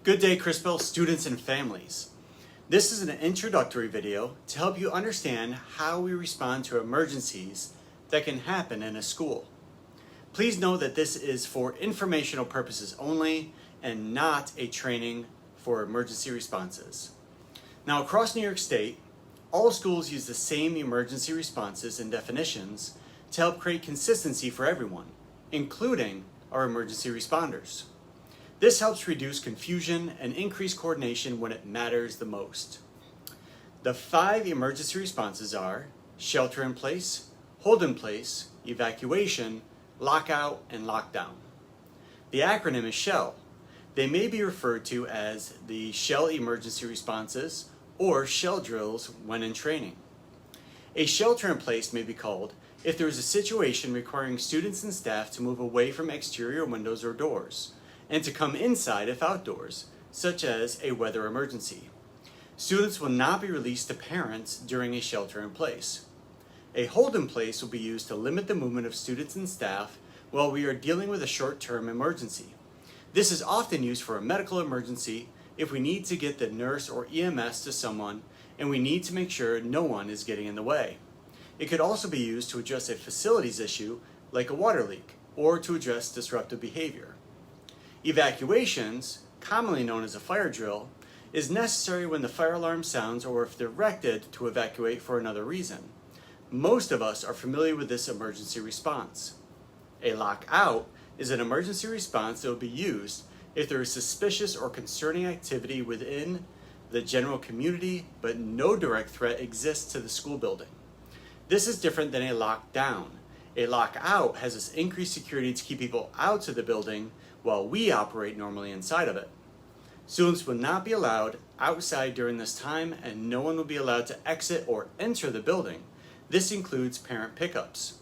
Good day, Crispell students and families. This is an introductory video to help you understand how we respond to emergencies that can happen in a school. Please know that this is for informational purposes only and not a training for emergency responses. Now, across New York State, all schools use the same emergency responses and definitions to help create consistency for everyone, including our emergency responders. This helps reduce confusion and increase coordination when it matters the most. The 5 emergency responses are shelter in place, hold in place, evacuation, lockout, and lockdown. The acronym is SHELL. They may be referred to as the SHELL emergency responses or SHELL drills when in training. A shelter in place may be called if there is a situation requiring students and staff to move away from exterior windows or doors and to come inside if outdoors, such as a weather emergency. Students will not be released to parents during a shelter in place. A hold in place will be used to limit the movement of students and staff while we are dealing with a short-term emergency. This is often used for a medical emergency if we need to get the nurse or EMS to someone and we need to make sure no one is getting in the way. It could also be used to address a facilities issue like a water leak or to address disruptive behavior. Evacuations, commonly known as a fire drill, is necessary when the fire alarm sounds or if directed to evacuate for another reason. Most of us are familiar with this emergency response. A lockout is an emergency response that will be used if there is suspicious or concerning activity within the general community but no direct threat exists to the school building. This is different than a lockdown. A lockout has this increased security to keep people out of the building while we operate normally inside of it. Students will not be allowed outside during this time and no one will be allowed to exit or enter the building. This includes parent pickups.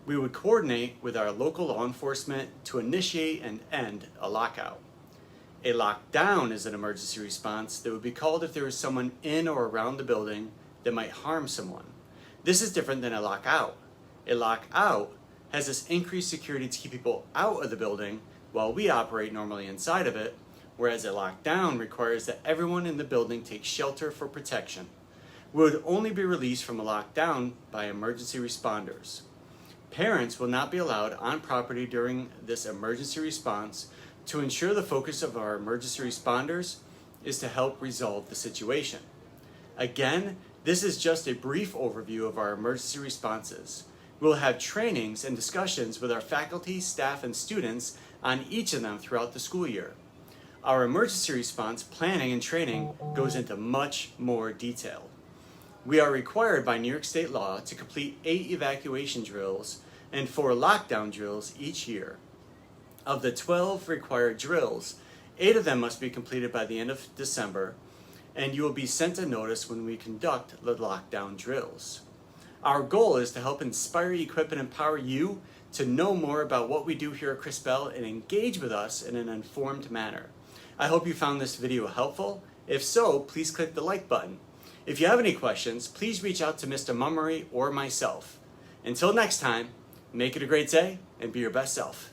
We would coordinate with our local law enforcement to initiate and end a lockout. A lockdown is an emergency response that would be called if there is someone in or around the building that might harm someone. This is different than a lockout. A lockout has this increased security to keep people out of the building while we operate normally inside of it, whereas a lockdown requires that everyone in the building take shelter for protection. We would only be released from a lockdown by emergency responders. Parents will not be allowed on property during this emergency response to ensure the focus of our emergency responders is to help resolve the situation. Again, this is just a brief overview of our emergency responses. We will have trainings and discussions with our faculty, staff, and students on each of them throughout the school year. Our emergency response planning and training goes into much more detail. We are required by New York State law to complete 8 evacuation drills and 4 lockdown drills each year. Of the 12 required drills, 8 of them must be completed by the end of December, and you will be sent a notice when we conduct the lockdown drills. Our goal is to help inspire, equip, and empower you to know more about what we do here at Crispell and engage with us in an informed manner. I hope you found this video helpful. If so, please click the like button. If you have any questions, please reach out to Mr. Mummery or myself. Until next time, make it a great day and be your best self.